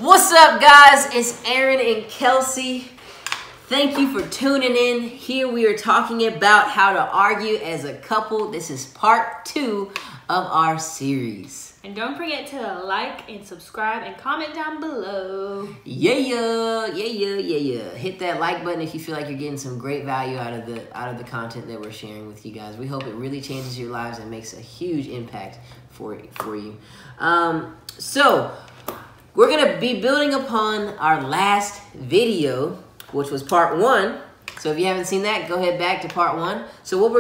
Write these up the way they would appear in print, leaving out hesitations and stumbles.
What's up, guys? It's Aaron and Kelsey. Thank you for tuning in. Here we are talking about how to argue as a couple. This is part 2 of our series. And don't forget to like and subscribe and comment down below. Yeah. Hit that like button if you feel like you're getting some great value out of the content that we're sharing with you guys. We hope it really changes your lives and makes a huge impact for you. So we're gonna be building upon our last video, which was part 1. So if you haven't seen that, go ahead back to part 1. So what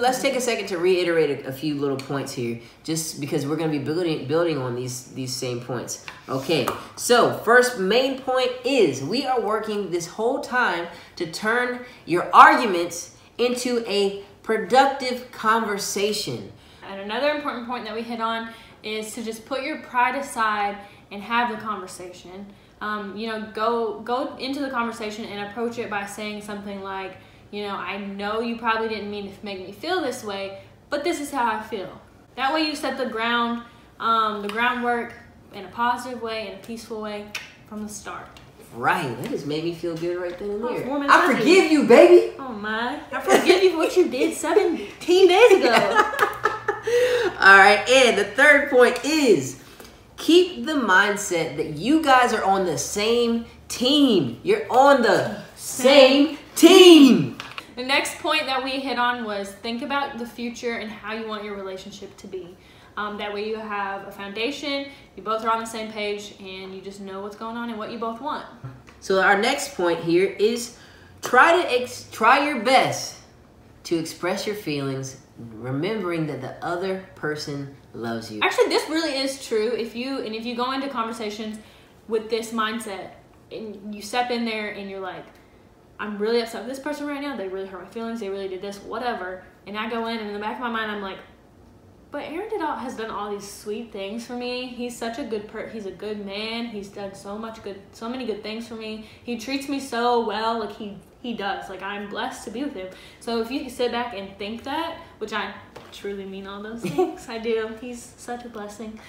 let's take a second to reiterate a few little points here, just because we're gonna be building on these same points. Okay, so first main point is we are working this whole time to turn your arguments into a productive conversation. And another important point that we hit on is to just put your pride aside and have the conversation. Go into the conversation and approach it by saying something like, I know you probably didn't mean to make me feel this way, but this is how I feel. That way you set the groundwork in a positive way, in a peaceful way from the start. Right, that just made me feel good right then and there. I forgive you, baby. Oh my, I forgive you for what you did 17 days ago. All right, and the third point is keep the mindset that you guys are on the same team. You're on the same team. The next point that we hit on was think about the future and how you want your relationship to be. That way you have a foundation, you both are on the same page, and you just know what's going on and what you both want. So our next point here is try your best to express your feelings, remembering that the other person loves you. Actually, this really is true. If you go into conversations with this mindset and you step in there and you're like, I'm really upset with this person right now, they really hurt my feelings, they really did this, whatever, and I go in and in the back of my mind I'm like, but Aaron has done all these sweet things for me. He's such a good he's a good man. He's done so many good things for me. He treats me so well, like he does. Like, I'm blessed to be with him. So if you sit back and think that, which I truly mean all those things, I do. He's such a blessing.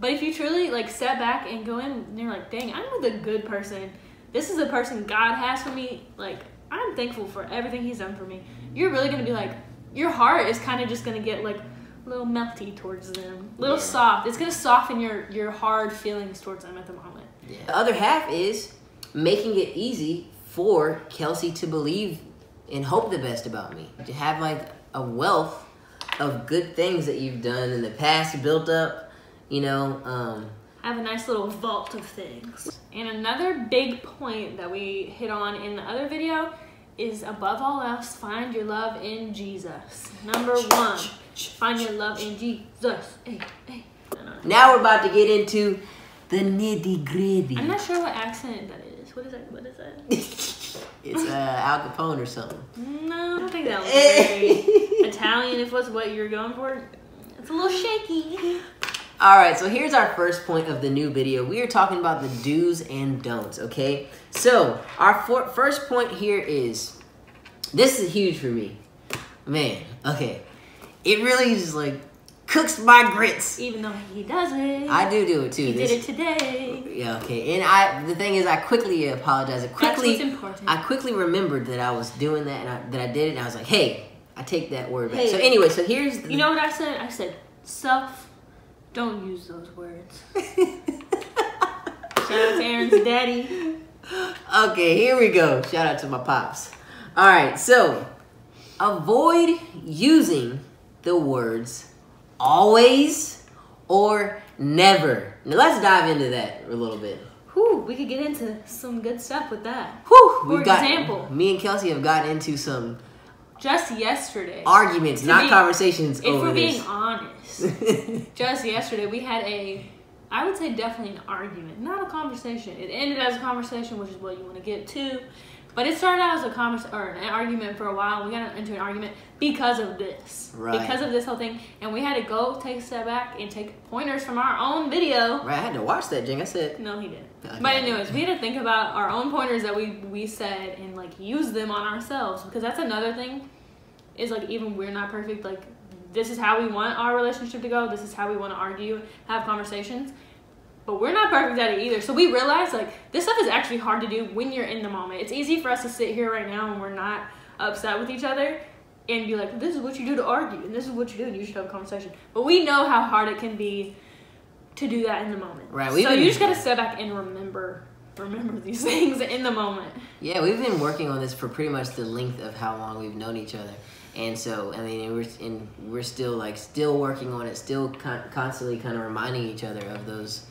But if you truly step back and go in and you're like, dang, I'm with a good person. This is the person God has for me. Like, I'm thankful for everything he's done for me. You're really gonna be like, your heart is kind of just gonna get like a little melty towards them, a little soft. It's gonna soften your hard feelings towards them at the moment. Yeah. The other half is making it easy for Kelsey to believe and hope the best about me. To have a wealth of good things that you've done in the past built up, have a nice little vault of things. And another big point that we hit on in the other video is, above all else, find your love in Jesus. Number 1, find your love in Jesus. Hey. No. Now we're about to get into the nitty gritty. I'm not sure what accent that is. What is that? It's Al Capone or something. No, I don't think that was very Italian. If that's what you're going for, it's a little shaky. All right, so here's our first point of the new video. We are talking about the do's and don'ts, okay? So our first point here is, this is huge for me. Man, okay. It really just cooks my grits. Even though he does it. I do it too. He did it today. Yeah, okay. And the thing is, I quickly apologized. That's what's important. I quickly remembered that I was doing that and that I did it, and I was like, hey, I take that word back. Hey. So anyway, so here's You know what I said? I said, don't use those words. Shout out to Aaron's daddy. Okay, here we go. Shout out to my pops. All right, so avoid using the words always or never. Now let's dive into that a little bit. Whew, we could get into some good stuff with that. Whew, For example, me and Kelsey have gotten into some just yesterday arguments, conversations over this. If we're being honest, just yesterday we had I would say definitely an argument, not a conversation. It ended as a conversation, which is what you want to get to. But it started out as an argument for a while. We got into an argument because of this. Right. Because of this whole thing. And we had to go take a step back and take pointers from our own video. Right, I had to watch that, Jing. I said... No, he didn't. Okay. But anyways, we had to think about our own pointers that we said and use them on ourselves. Because that's another thing. Is even we're not perfect. This is how we want our relationship to go. This is how we want to argue, have conversations. but we're not perfect at it either. So we realize, like, this stuff is actually hard to do when you're in the moment. It's easy for us to sit here right now when we're not upset with each other and be like, this is what you do to argue, and this is what you do, and you should have a conversation. But we know how hard it can be to do that in the moment. Right. So you just got to step back and remember these things in the moment. Yeah, we've been working on this for pretty much the length of how long we've known each other. And so, I mean, we're still working on it, still constantly kind of reminding each other of those.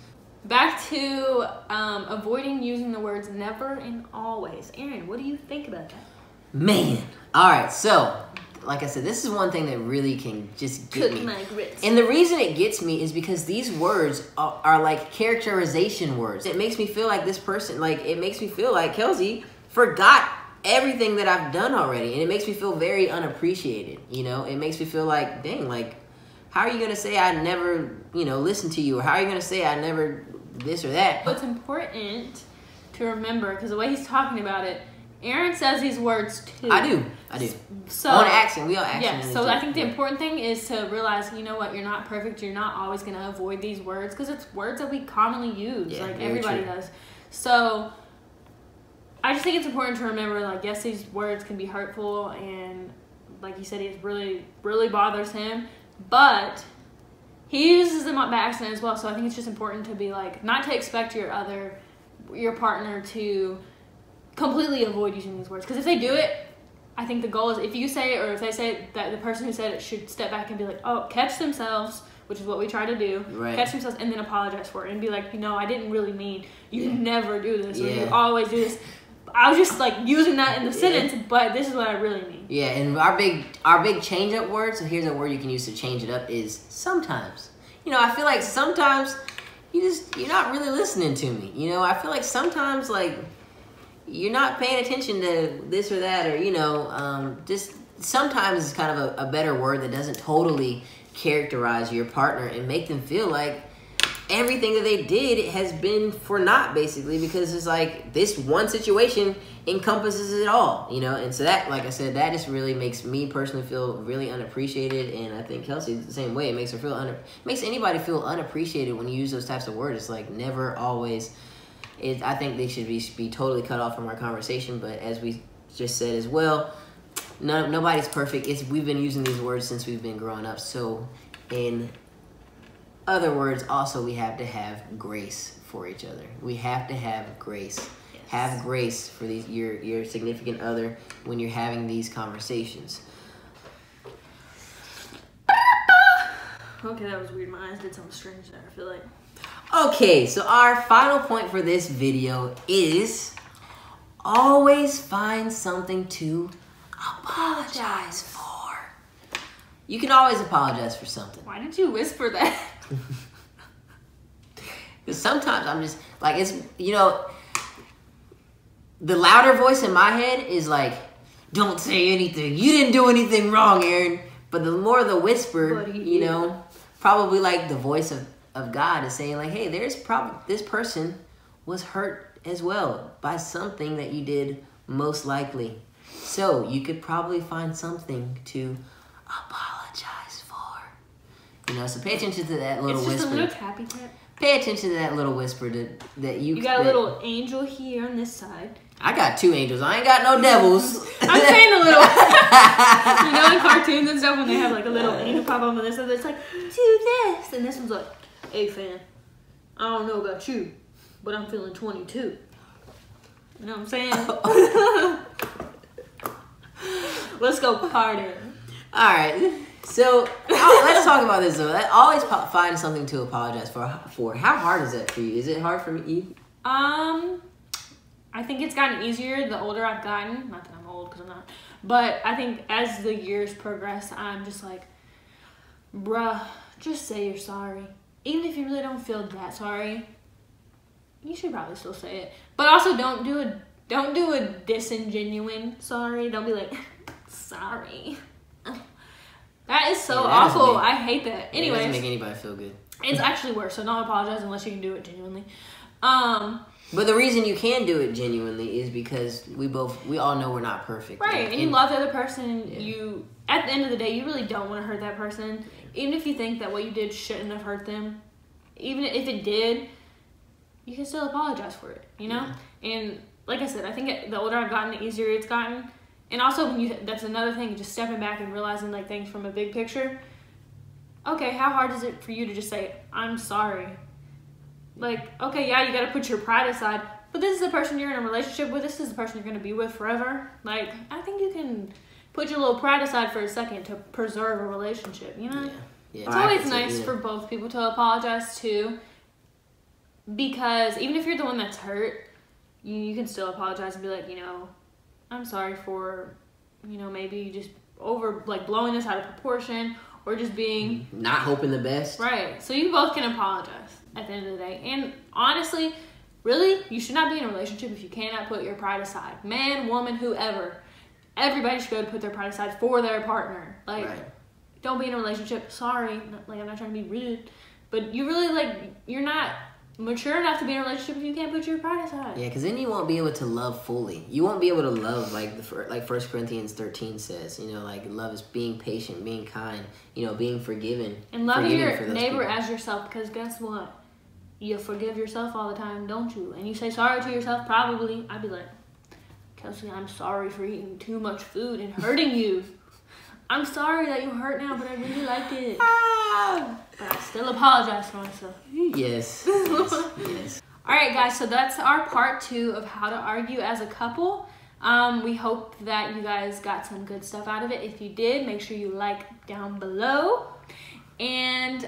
Back to avoiding using the words never and always. Aaron, what do you think about that? Man. All right, so, like I said, this is one thing that really can just get me. My grits. And the reason it gets me is because these words are like characterization words. It makes me feel like this person, it makes me feel like Kelsey forgot everything that I've done already. And it makes me feel very unappreciated, you know? It makes me feel like, dang, like, how are you going to say I never, listened to you? Or how are you going to say I never this or that? What's important to remember, because the way he's talking about it, Aaron says these words too. I do. So on accent, we all accent. Yeah. So I think the important thing is to realize, you know what, you're not perfect. You're not always gonna avoid these words because it's words that we commonly use, like everybody does. So I just think it's important to remember, like, yes, these words can be hurtful, and like you said, it really, really bothers him, but he uses them by accident as well. So I think it's just important to be like, not to expect your partner to completely avoid using these words, because if they do it, I think the goal is, if you say it, or if they say it, that the person who said it should step back and be like, oh, catch themselves, which is what we try to do, catch themselves, and then apologize for it and be like, I didn't really mean you never do this, or you always do this. I was just like using that in the sentence, but this is what I really mean. Yeah, and our big change up word, so here's a word you can use to change it up, is sometimes. I feel like sometimes you're not really listening to me. I feel like sometimes, like, you're not paying attention to this or that, or, just sometimes it's kind of a better word that doesn't totally characterize your partner and make them feel like everything that they did has been for naught, basically, because it's like this one situation encompasses it all, and so that, like I said, that just really makes me personally feel really unappreciated, and I think Kelsey the same way. It makes her makes anybody feel unappreciated when you use those types of words. It's like never, always. I think they should be totally cut off from our conversation, but as we just said as well, nobody's perfect. We've been using these words since we've been growing up, so in other words, also, we have to have grace for each other. We have to have grace. Yes. Have grace for your significant other when you're having these conversations. Okay, that was weird. My eyes did something strange there, I feel like. Okay, so our final point for this video is always find something to apologize for. You can always apologize for something. Why did you whisper that? Because sometimes I'm just like, it's, the louder voice in my head is like, don't say anything. You didn't do anything wrong, Aaron. But the more the whisper, probably like the voice of God is saying like, hey, this person was hurt as well by something that you did most likely. So you could probably find something to apologize for. So pay attention to that little whisper. It's just a little tappy tap. Pay attention to that little whisper that you... You got a little angel here on this side. I got 2 angels. I ain't got no devils. I'm saying a little... in cartoons and stuff, when they have like a little angel pop up on this side, it's like, do this. And this one's like, hey, fam, I don't know about you, but I'm feeling 22. You know what I'm saying? Let's go party. All right. So let's talk about this though. Always find something to apologize for. How hard is that for you? Is it hard for me? I think it's gotten easier the older I've gotten. Not that I'm old, because I'm not. But I think as the years progress, I'm just like, bruh, just say you're sorry. Even if you really don't feel that sorry, you should probably still say it. But also don't do a disingenuine sorry. Don't be like, sorry. That is so awful. I hate that. Anyways, it doesn't make anybody feel good. It's actually worse. So don't apologize unless you can do it genuinely. But the reason you can do it genuinely is because we all know we're not perfect. Right, and you love the other person. Yeah. You, at the end of the day, you really don't want to hurt that person. Even if you think that what you did shouldn't have hurt them. Even if it did, you can still apologize for it, you know? Yeah. And like I said, I think the older I've gotten, the easier it's gotten. And also, that's another thing, just stepping back and realizing like things from a big picture. Okay, how hard is it for you to just say, I'm sorry? Like, okay, yeah, you got to put your pride aside, but this is the person you're in a relationship with. This is the person you're going to be with forever. Like, I think you can put your little pride aside for a second to preserve a relationship, you know? Yeah. Yeah, it's always nice for both people to apologize too, because even if you're the one that's hurt, you can still apologize and be like, you know, I'm sorry for, you know, maybe just like blowing this out of proportion or just being not hoping the best. Right. So you both can apologize at the end of the day. And honestly, really, you should not be in a relationship if you cannot put your pride aside. Man, woman, whoever. Everybody should be able to put their pride aside for their partner. Like, right. Don't be in a relationship. Sorry, like I'm not trying to be rude, but you really you're not mature enough to be in a relationship if you can't put your pride aside. Yeah, because then you won't be able to love fully. You won't be able to love like 1 Corinthians 13 says. You know, like love is being patient, being kind. You know, being forgiving and loving your neighbor as yourself. Because guess what? You forgive yourself all the time, don't you? And you say sorry to yourself. Probably, I'd be like, Kelsey, I'm sorry for eating too much food and hurting you. I'm sorry that you hurt now, but I really liked it. But I still apologize for myself. Yes. Yes. All right, guys. So that's our part 2 of how to argue as a couple. We hope that you guys got some good stuff out of it. If you did, make sure you like down below. And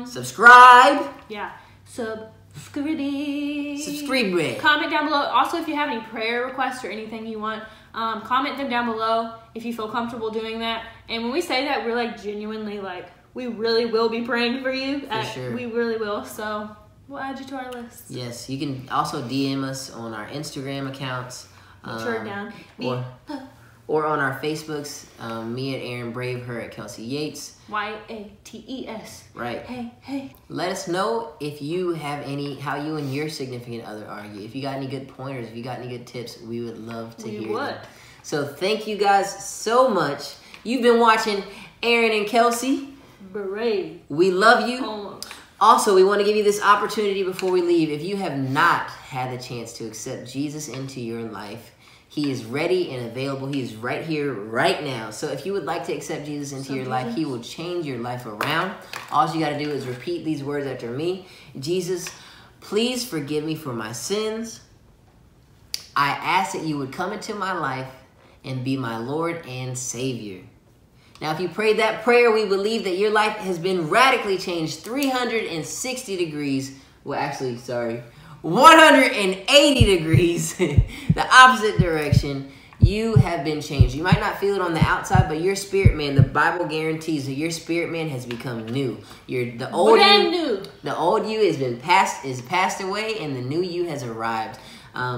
subscribe. Yeah. Subscribe. Comment down below. Also, if you have any prayer requests or anything you want, comment them down below if you feel comfortable doing that. And when we say that, we're like genuinely like, we really will be praying for you. For sure. We really will. So we'll add you to our list. Yes, you can also DM us on our Instagram accounts. Down. Or on our Facebooks, me at Aaron Brave, her at Kelsey Yates. YATES. Right. Hey. Let us know if you have how you and your significant other argue. If you got any good pointers, if you got any good tips, we would love to hear them. So thank you guys so much. You've been watching Aaron and Kelsey. Brave. We love you. Almost. Also, we want to give you this opportunity before we leave. If you have not had the chance to accept Jesus into your life, He is ready and available. He is right here, right now. So if you would like to accept Jesus into your life, He will change your life around. All you got to do is repeat these words after me. Jesus, please forgive me for my sins. I ask that you would come into my life and be my Lord and Savior. Now, if you prayed that prayer, we believe that your life has been radically changed 360 degrees. Well, actually, 180 degrees, the opposite direction. You have been changed. You might not feel it on the outside, but your spirit man, the Bible guarantees that your spirit man has become new. The old you is passed away, and the new you has arrived.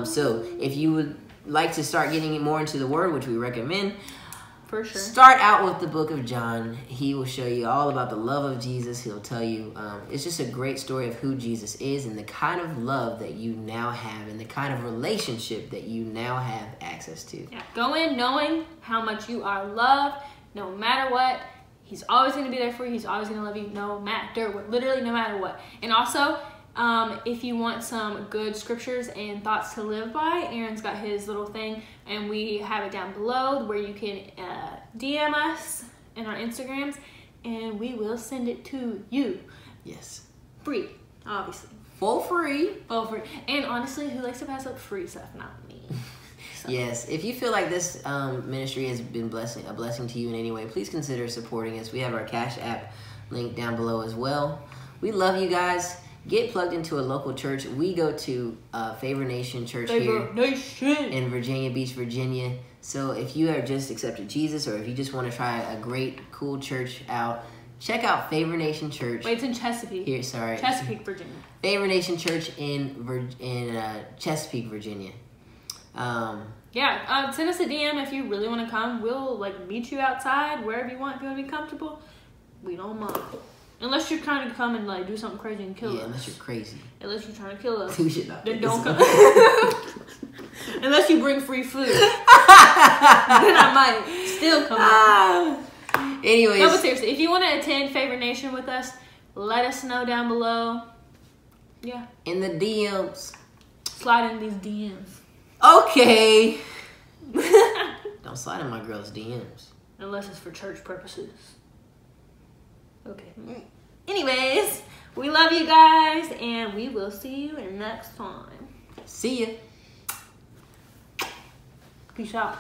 So if you would like to start getting more into the Word, which we recommend, for sure, start out with the book of John. He will show you all about the love of Jesus. He'll tell you, it's just a great story of who Jesus is and the kind of love that you now have and the kind of relationship that you now have access to. Yeah, go in knowing how much you are loved, no matter what. He's always going to be there for you. He's always going to love you no matter what, literally no matter what. And also, if you want some good scriptures and thoughts to live by, Aaron's got his little thing, and we have it down below where you can DM us in our Instagrams, and we will send it to you. Yes. Free, obviously. Full free. And honestly, who likes to pass up free stuff? Not me. So. Yes. If you feel like this ministry has been a blessing to you in any way, please consider supporting us. We have our Cash App link down below as well. We love you guys. Get plugged into a local church. We go to Favor Nation Church here in Virginia Beach, Virginia. So if you have just accepted Jesus, or if you just want to try a great, cool church out, check out Favor Nation Church. Wait, it's in Chesapeake. Chesapeake, Virginia. Favor Nation Church in Chesapeake, Virginia. Send us a DM if you really want to come. We'll meet you outside wherever you want. If you want to be comfortable, we don't mind. Unless you're trying to come and do something crazy and kill us. Yeah, unless you're crazy. Unless you're trying to kill us. We should not. Then don't come. Unless you bring free food. Then I might still come out. Anyways. No, but seriously, if you want to attend Favor Nation with us, let us know down below. Yeah. In the DMs. Slide in these DMs. Okay. Don't slide in my girl's DMs. Unless it's for church purposes. Okay. Anyways, we love you guys, and we will see you next time. See ya. Peace out.